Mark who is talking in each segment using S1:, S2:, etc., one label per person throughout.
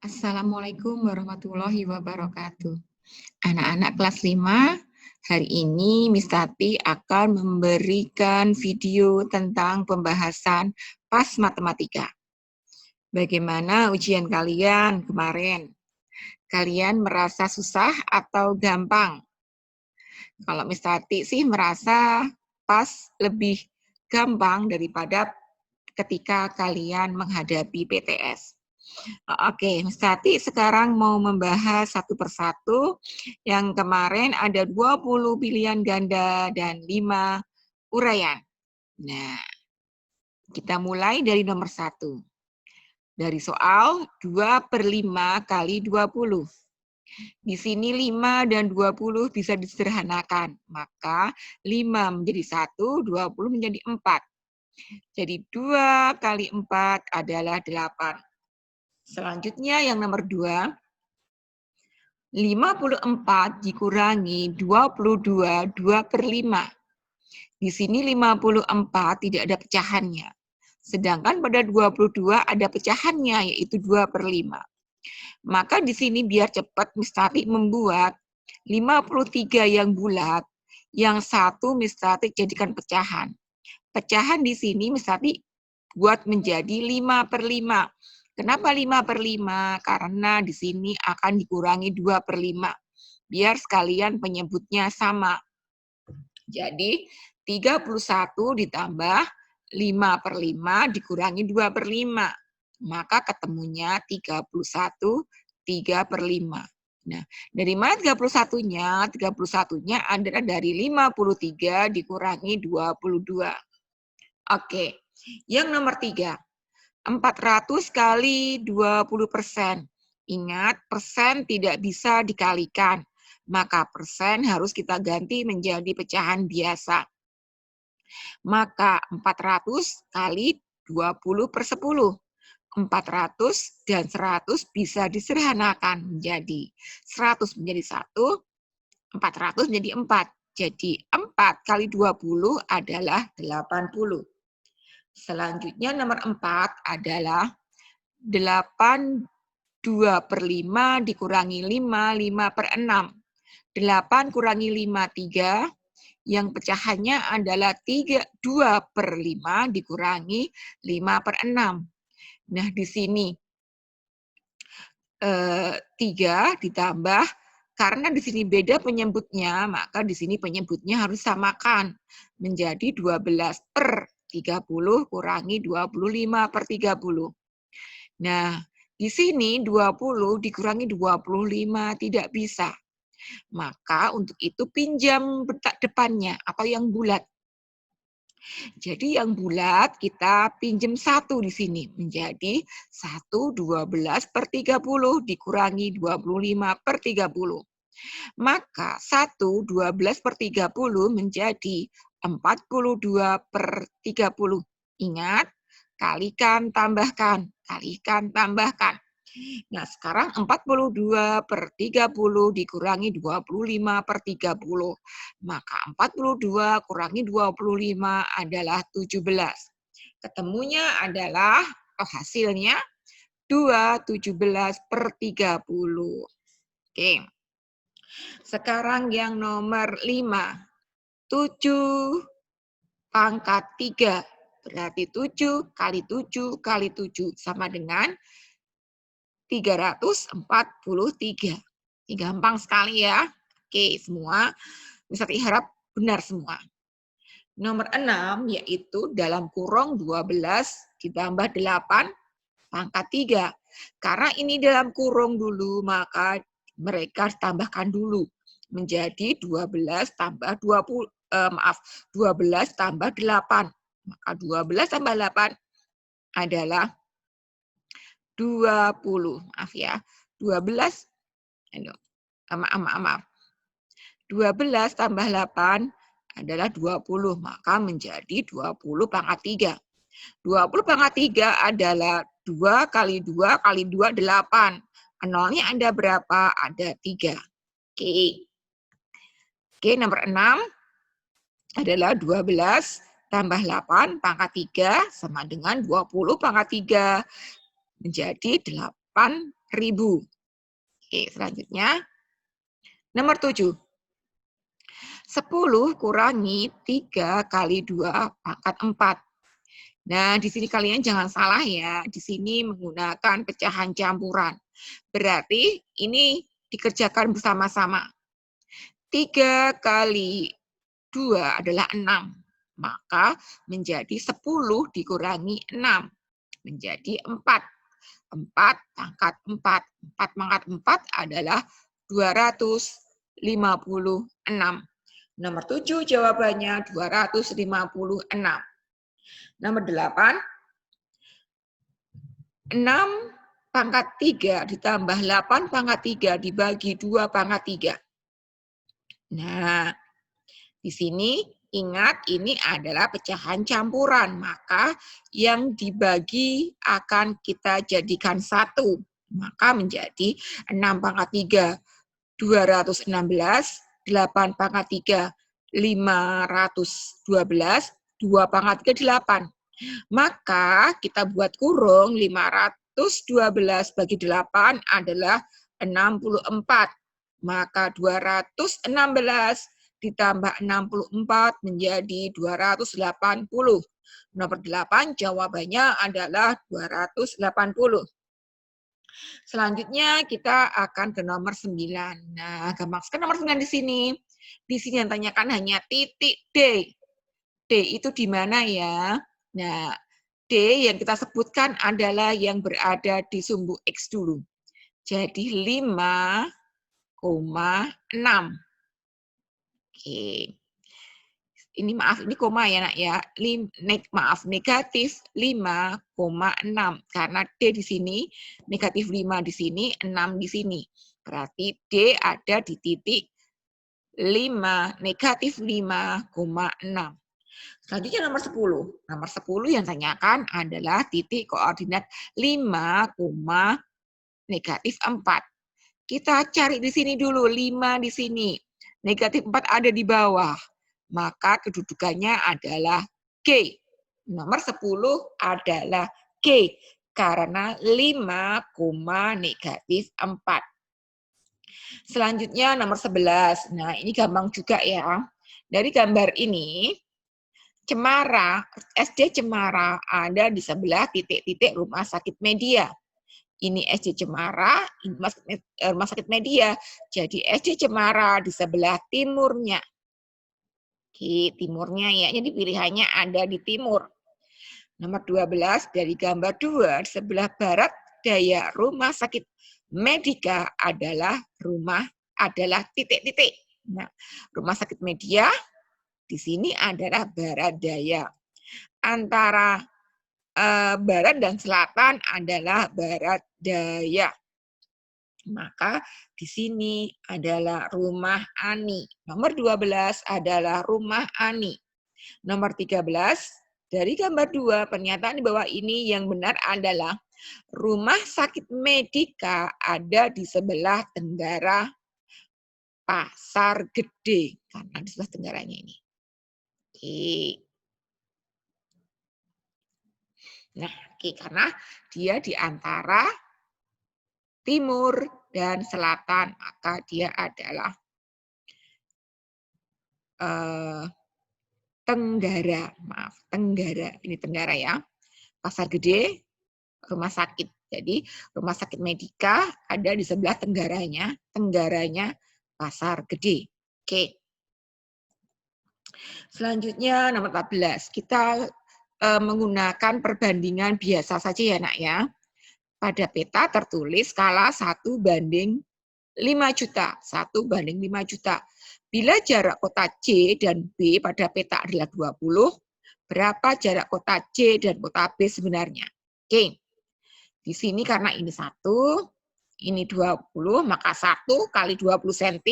S1: Assalamualaikum warahmatullahi wabarakatuh. Anak-anak kelas 5, hari ini Miss Tati akan memberikan video tentang pembahasan PAS Matematika. Bagaimana ujian kalian kemarin? Kalian merasa susah atau gampang? Kalau Miss Tati sih merasa PAS lebih gampang daripada ketika kalian menghadapi PTS. Oke, Mas Tati sekarang mau membahas satu persatu. Yang kemarin ada 20 pilihan ganda dan 5 uraian. Nah, kita mulai dari nomor 1. Dari soal 2/5 kali 20. Di sini 5 dan 20 bisa disederhanakan. Maka 5 menjadi 1, 20 menjadi 4. Jadi 2 kali 4 adalah 8. Selanjutnya yang nomor 2, 54 dikurangi 22, 2/5. Di sini 54 tidak ada pecahannya. Sedangkan pada 22 ada pecahannya, yaitu 2/5. Maka di sini biar cepat Miss Tati membuat 53 yang bulat, yang satu Miss Tati jadikan pecahan. Pecahan di sini Miss Tati buat menjadi 5/5. Kenapa 5/5? Karena di sini akan dikurangi 2/5. Biar sekalian penyebutnya sama. Jadi 31 ditambah 5/5 dikurangi 2/5. Maka ketemunya 31 3/5. Nah, dari mana 31-nya? 31-nya adalah dari 53 dikurangi 22. Oke, yang nomor 3. 400 kali 20%. Ingat, persen tidak bisa dikalikan. Maka persen harus kita ganti menjadi pecahan biasa. Maka 400 kali 20/10. 400 dan 100 bisa disederhanakan menjadi 100 menjadi 1, 400 menjadi 4. Jadi 4 kali 20 adalah 80. Selanjutnya nomor 4 adalah 8 2/5 dikurangi 5, 5/6. 8 kurangi 5, 3. Yang pecahannya adalah 2/5 dikurangi 5/6. Nah, di sini 3 ditambah, karena di sini beda penyebutnya, maka di sini penyebutnya harus samakan menjadi 12/30 kurangi 25/30. Nah, di sini 20 dikurangi 25 tidak bisa. Maka untuk itu pinjam petak depannya atau yang bulat. Jadi yang bulat kita pinjam 1 di sini menjadi 1 12/30 dikurangi 25/30. Maka 1 12/30 menjadi 42/30. Ingat, kalikan, tambahkan, kalikan, tambahkan. Nah, sekarang 42/30 dikurangi 25/30. Maka 42 kurangi 25 adalah 17. Ketemunya adalah, hasilnya 2/17/30. Oke. Sekarang yang nomor 5. 7 pangkat 3. Berarti 7 kali 7 kali 7 sama dengan 343. Ini gampang sekali ya. Oke, semua bisa diharap benar semua. Nomor 6 yaitu dalam kurung 12 ditambah 8 pangkat 3. Karena ini dalam kurung dulu, maka mereka tambahkan dulu menjadi 12 tambah 20, 12 tambah 8. Maka 12 tambah 8 adalah 20. Maaf ya. 12 maaf. 12 tambah 8 adalah 20, maka menjadi 20 pangkat 3. 20 pangkat 3 adalah 2 kali 2 kali 2, 8. Nolnya ada berapa? Ada 3. Oke. Oke, nomor 6 adalah 12 tambah 8 pangkat 3 sama dengan 20 pangkat 3 menjadi 8.000. Oke, selanjutnya. Nomor 7. 10 kurangi 3 kali 2 pangkat 4. Nah, di sini kalian jangan salah ya. Di sini menggunakan pecahan campuran. Berarti ini dikerjakan bersama-sama. 3 kali 2 adalah 6. Maka menjadi 10 dikurangi 6. Menjadi 4. 4 pangkat 4. 4 pangkat 4 adalah 256. Nomor 7 jawabannya 256. Nomor 8. 6 pangkat 3 ditambah 8 pangkat 3 dibagi 2 pangkat 3. Nah, di sini ingat ini adalah pecahan campuran, maka yang dibagi akan kita jadikan 1. Maka menjadi 6 pangkat 3, 216, 8 pangkat 3, 512, 2 pangkat 3, 8. Maka kita buat kurung 512 bagi 8 adalah 64. Maka 216 ditambah 64 menjadi 280. Nomor 8 jawabannya adalah 280. Selanjutnya kita akan ke nomor 9. Nah, gampang sekali nomor 9 di sini. Di sini yang tanyakan hanya titik D. D itu di mana ya? Nah, D yang kita sebutkan adalah yang berada di sumbu X dulu. Jadi 5,6. Oke. Ini maaf, ini koma ya nak ya. Negatif 5,6. Karena D di sini, negatif 5 di sini, 6 di sini. Berarti D ada di titik 5, negatif 5,6. Selanjutnya nomor 10. Nomor 10 yang tanyakan adalah titik koordinat 5, negatif 4. Kita cari di sini dulu, 5 di sini. Negatif 4 ada di bawah. Maka kedudukannya adalah G. Nomor 10 adalah G. Karena 5, negatif 4. Selanjutnya nomor 11. Nah, ini gampang juga ya. Dari gambar ini, Cemara, SD Cemara ada di sebelah titik-titik rumah sakit media. Ini SD Cemara, ini rumah sakit media. Jadi SD Cemara di sebelah timurnya. Di timurnya ya, jadi pilihannya ada di timur. Nomor 12 dari gambar 2, di sebelah barat daya rumah sakit Medika adalah titik-titik. Nah, rumah sakit media di sini adalah barat daya. Antara barat dan selatan adalah barat daya. Maka di sini adalah rumah Ani. Nomor 12 adalah rumah Ani. Nomor 13, dari gambar 2, pernyataan di bawah ini yang benar adalah rumah sakit Medika ada di sebelah tenggara Pasar Gede. Karena di sebelah tenggaranya ini. Oke. Nah, karena dia di antara timur dan selatan, maka dia adalah tenggara. Maaf, tenggara. Ini tenggara ya. Pasar Gede, rumah sakit. Jadi rumah sakit Medika ada di sebelah tenggaranya Pasar Gede. Oke. Selanjutnya nomor 14. Kita menggunakan perbandingan biasa saja ya nak ya. Pada peta tertulis skala 1:5 juta. 1:5 juta. Bila jarak kota C dan B pada peta adalah 20, berapa jarak kota C dan kota B sebenarnya? Oke. Di sini karena ini 1, ini 20, maka 1 kali 20 cm,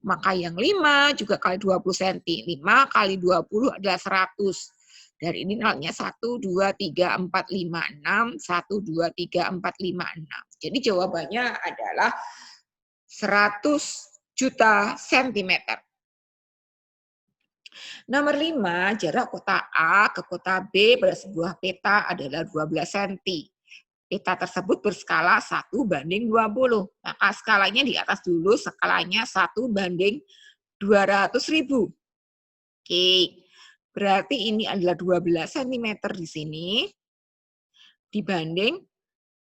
S1: maka yang 5 juga kali 20 cm. 5 kali 20 adalah 100. Dari ini nolnya 1, 2, 3, 4, 5, 6. 1, 2, 3, 4, 5, 6. Jadi jawabannya adalah 100 juta sentimeter. Nomor 5, jarak kota A ke kota B pada sebuah peta adalah 12 cm. Peta tersebut berskala 1:20. Maka skalanya di atas dulu, skalanya 1:200.000. Oke, berarti ini adalah 12 cm di sini dibanding,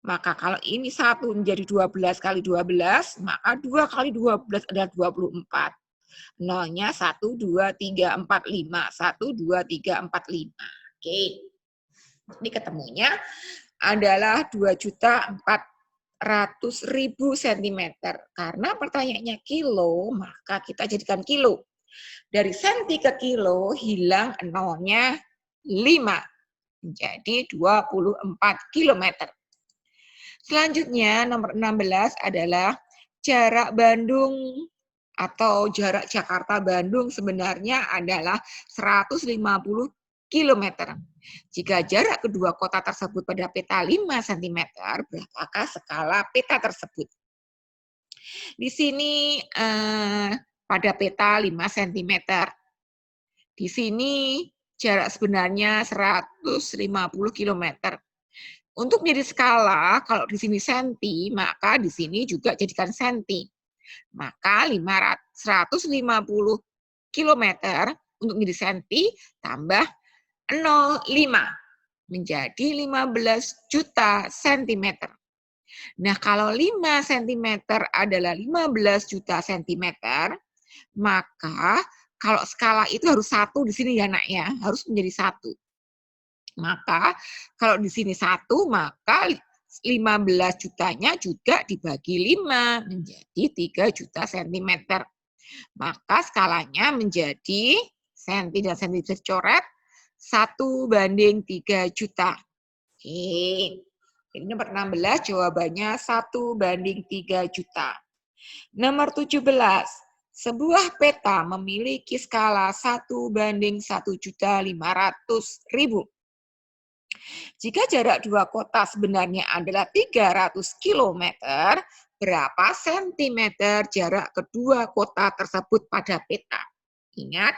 S1: maka kalau ini 1 menjadi 12 kali 12, maka 2 kali 12 adalah 24. Nolnya 1, 2, 3, 4, 5. 1, 2, 3, 4, 5. Oke. Ini ketemunya adalah 2.400.000 cm. Karena pertanyaannya kilo, maka kita jadikan kilo. Dari senti ke kilo hilang nolnya 5. Menjadi 24 km. Selanjutnya nomor 16 adalah jarak Bandung atau jarak Jakarta-Bandung sebenarnya adalah 150 km. Jika jarak kedua kota tersebut pada peta 5 cm, berapakah skala peta tersebut? Di sini pada peta 5 cm. Di sini jarak sebenarnya 150 km. Untuk menjadi skala, kalau di sini senti, maka di sini juga jadikan senti. Maka 150 km untuk menjadi senti tambah 0,5 menjadi 15 juta cm. Nah, kalau 5 cm adalah 15 juta cm, maka kalau skala itu harus 1 di sini ya nak ya, harus menjadi 1. Maka kalau di sini 1, maka 15 jutanya juga dibagi 5 menjadi 3 juta cm. Maka skalanya menjadi senti dan senti bisa dicoret 1:3 juta. Oke. Jadi nomor 16 jawabannya 1:3 juta. Nomor 17. Sebuah peta memiliki skala 1:1.500.000. Jika jarak dua kota sebenarnya adalah 300 km, berapa sentimeter jarak kedua kota tersebut pada peta? Ingat,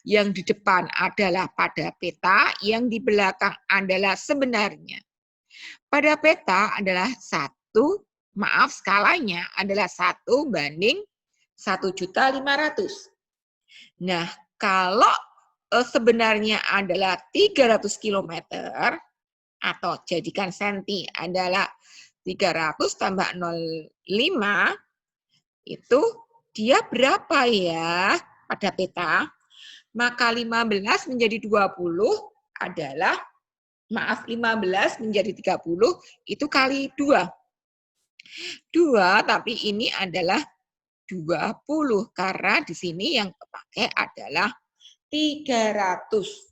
S1: yang di depan adalah pada peta, yang di belakang adalah sebenarnya. Pada peta adalah skalanya adalah 1:1.500.000. Nah, kalau sebenarnya adalah 300 km, atau jadikan senti adalah 300 tambah 0,5, itu dia berapa ya pada peta? Maka 15 menjadi 20 adalah, 15 menjadi 30 itu kali 2. 2, tapi ini adalah 20 karena di sini yang terpakai adalah 300.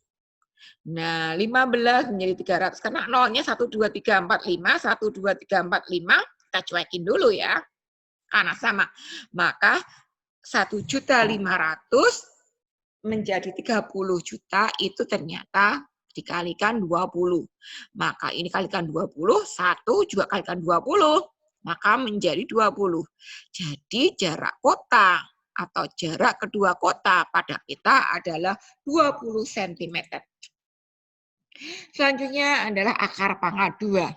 S1: Nah, 15 menjadi 300 karena nolnya 1, 2, 3, 4, 5, 1, 2, 3, 4, 5, kita cuekin dulu ya. Karena sama. Maka 1.500.000 menjadi 30 juta itu ternyata dikalikan 20. Maka ini kalikan 20, 1 juga kalikan 20, maka menjadi 20. Jadi jarak kota atau jarak kedua kota pada peta adalah 20 cm. Selanjutnya adalah akar pangkat 2.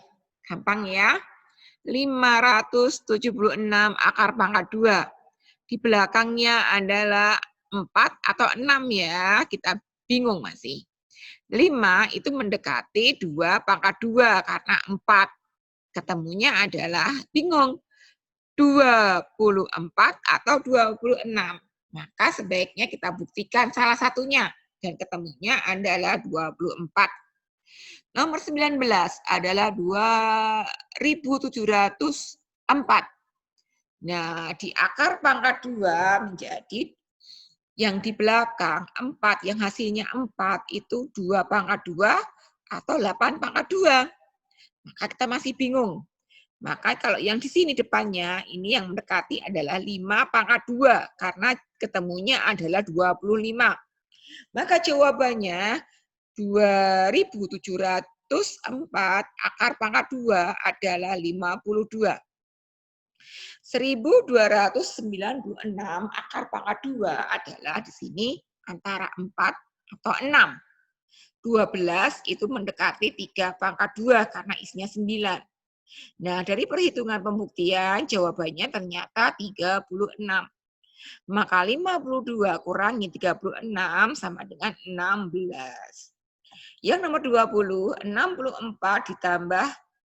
S1: Gampang ya. 576 akar pangkat 2. Di belakangnya adalah 4 atau 6 ya. Kita bingung masih. 5 itu mendekati 2 pangkat 2 karena 4. Ketemunya adalah bingung. 24 atau 26. Maka sebaiknya kita buktikan salah satunya. Dan ketemunya adalah 24. Nomor 19 adalah 2.704. Nah, di akar pangkat 2 menjadi yang di belakang 4, yang hasilnya 4 itu 2 pangkat 2 atau 8 pangkat 2. Maka kita masih bingung. Maka kalau yang di sini depannya, ini yang mendekati adalah 5 pangkat 2, karena ketemunya adalah 25. Maka jawabannya 2.704 akar pangkat 2 adalah 52. 1.296 akar pangkat 2 adalah di sini antara 4 atau 6. 12 itu mendekati 3 pangkat 2 karena isinya 9. Nah, dari perhitungan pembuktian, jawabannya ternyata 36. Maka 52 kurangi 36 sama dengan 16. Yang nomor 20, 64 ditambah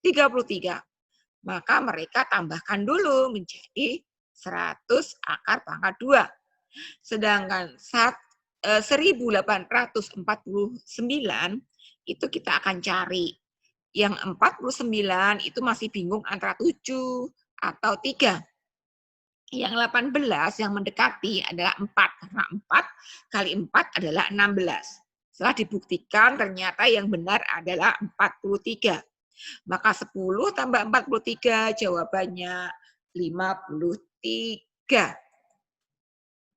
S1: 33. Maka mereka tambahkan dulu menjadi 100 akar pangkat 2. Sedangkan 1849 itu kita akan cari. Yang 49 itu masih bingung antara 7 atau 3. Yang 18 yang mendekati adalah 4. Karena 4 kali 4 adalah 16. Setelah dibuktikan ternyata yang benar adalah 43. Maka 10 tambah 43 jawabannya 53.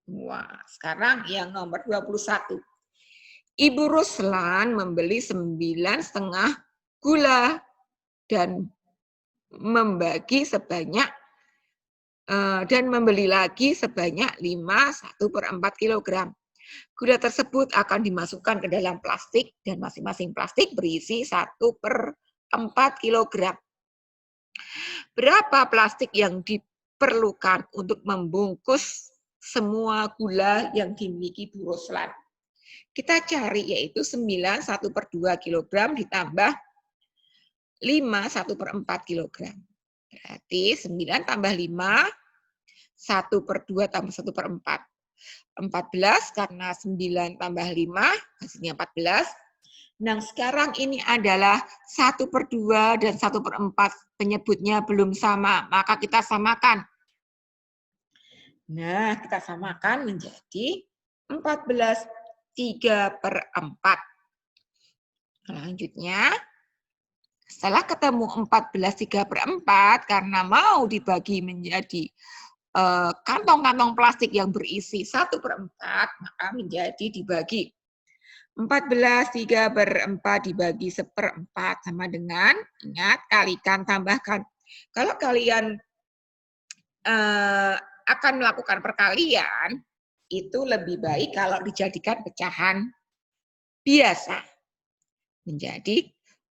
S1: Wah, sekarang yang nomor 21. Ibu Ruslan membeli 9,5 gula dan membeli lagi sebanyak 1/4 kilogram. Gula tersebut akan dimasukkan ke dalam plastik dan masing-masing plastik berisi 1/4 kilogram. Berapa plastik yang diperlukan untuk membungkus semua gula yang dimiliki Bu Ruslan? Kita cari yaitu 9 1/2 kilogram ditambah 5 1/4 kilogram. Berarti 9 tambah 5, 1/2 tambah 1/4. 14 karena 9 tambah 5, hasilnya 14. Nah, sekarang ini adalah 1/2 dan 1/4 penyebutnya belum sama, maka kita samakan. Nah, kita samakan menjadi 14 3/4. Selanjutnya, setelah ketemu 14 3/4, karena mau dibagi menjadi kantong-kantong plastik yang berisi 1/4, maka menjadi dibagi. 14 3/4 dibagi 1/4 sama dengan, ingat, kalikan, tambahkan. Kalau kalian akan melakukan perkalian, itu lebih baik kalau dijadikan pecahan biasa. Menjadi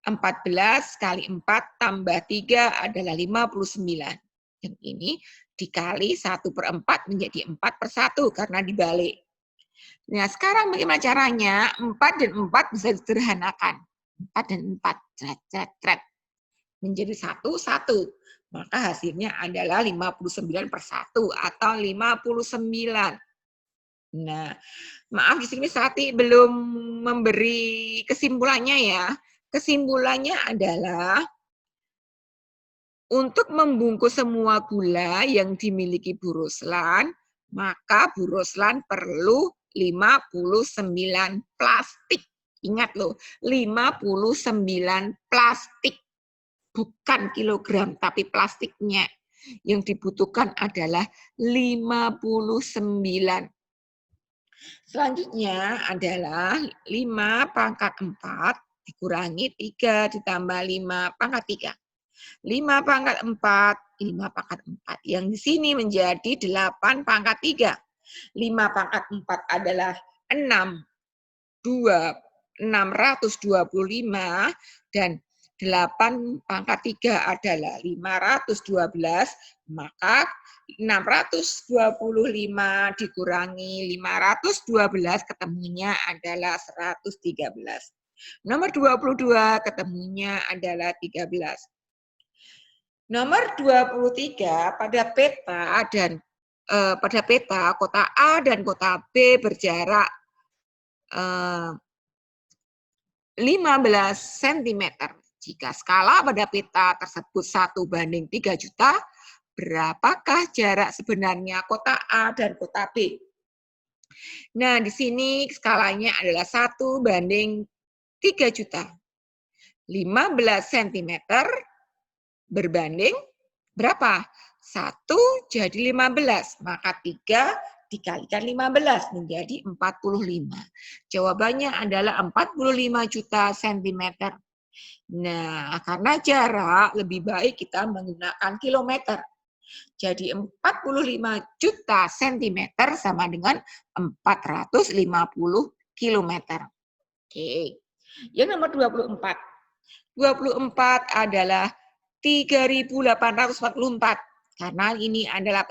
S1: 14 kali 4 tambah 3 adalah 59. Yang ini dikali 1/4 menjadi 4/1 karena dibalik. Nah, sekarang bagaimana caranya? 4 dan 4 bisa disederhanakan. 4 dan 4, cret, menjadi 1, 1. Maka hasilnya adalah 59/1 atau 59. Nah, maaf di sini Sati belum memberi kesimpulannya ya. Kesimpulannya adalah untuk membungkus semua gula yang dimiliki Bu Ruslan, maka Bu Ruslan perlu 59 plastik. Ingat loh, 59 plastik. Bukan kilogram, tapi plastiknya. Yang dibutuhkan adalah 59. Selanjutnya adalah 5 pangkat 4 dikurangi 3 ditambah 5 pangkat 3. 5 pangkat 4, 5 pangkat 4. Yang di sini menjadi 8 pangkat 3. 5 pangkat 4 adalah 625 dan 8 pangkat 3 adalah 512, maka 625 dikurangi 512 ketemunya adalah 113. Nomor 22 ketemunya adalah 13. Nomor 23 pada peta kota A dan kota B berjarak 15 cm. Jika skala pada peta tersebut 1:3 juta, berapakah jarak sebenarnya kota A dan kota B? Nah, di sini skalanya adalah 1:3 juta. 15 cm berbanding berapa? 1 jadi 15, maka 3 dikalikan 15 menjadi 45. Jawabannya adalah 45 juta cm. Nah, karena jarak lebih baik kita menggunakan kilometer. Jadi 45 juta cm sama dengan 450 kilometer. Oke. Yang nomor 24. 24 adalah 3.844 karena ini adalah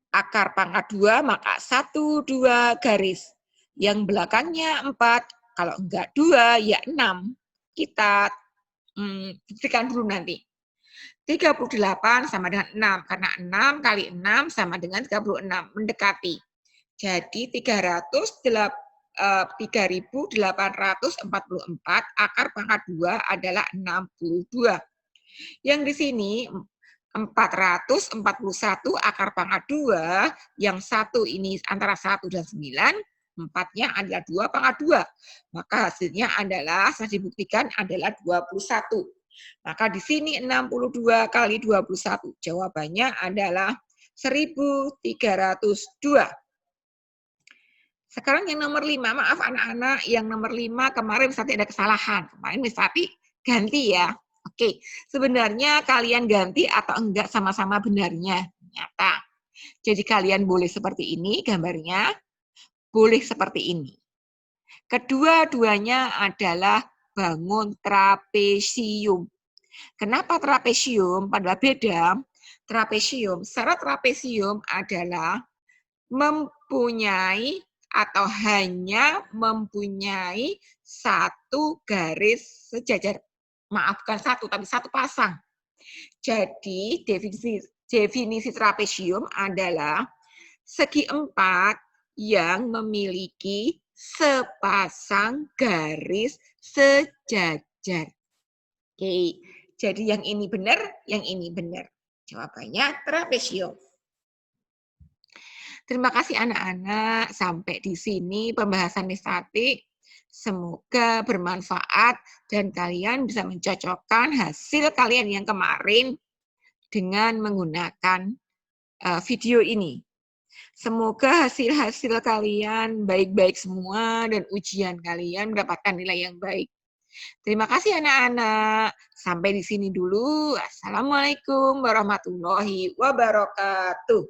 S1: akar pangkat 2, maka 1, 2 garis. Yang belakangnya 4, kalau enggak 2, ya 6. Kita buktikan dulu nanti. 38 sama dengan 6, karena 6 kali 6 sama dengan 36, mendekati. Jadi 3.844 akar pangkat 2 adalah 62. Yang di sini 441 akar pangkat 2, yang satu ini antara 1 dan 9, 4-nya adalah 2 pangkat 2. Maka hasilnya adalah, saya dibuktikan adalah 21. Maka di sini 62 kali 21, jawabannya adalah 1.302. Sekarang yang nomor 5, maaf anak-anak, yang nomor 5 kemarin Miss Tati ada kesalahan. Kemarin Miss Tati ganti ya. Oke, sebenarnya kalian ganti atau enggak sama-sama benarnya. Nyata. Jadi kalian boleh seperti ini gambarnya, boleh seperti ini. Kedua-duanya adalah bangun trapesium. Kenapa trapesium? Padahal beda. Trapesium, secara trapesium adalah mempunyai atau hanya mempunyai satu garis sejajar. Maaf, bukan satu, tapi satu pasang. Jadi definisi trapesium adalah segi empat yang memiliki sepasang garis sejajar. Oke, jadi yang ini benar, yang ini benar. Jawabannya trapesium. Terima kasih anak-anak. Sampai di sini pembahasan Miss Tati. Semoga bermanfaat dan kalian bisa mencocokkan hasil kalian yang kemarin dengan menggunakan video ini. Semoga hasil-hasil kalian baik-baik semua dan ujian kalian mendapatkan nilai yang baik. Terima kasih anak-anak. Sampai di sini dulu. Assalamualaikum warahmatullahi wabarakatuh.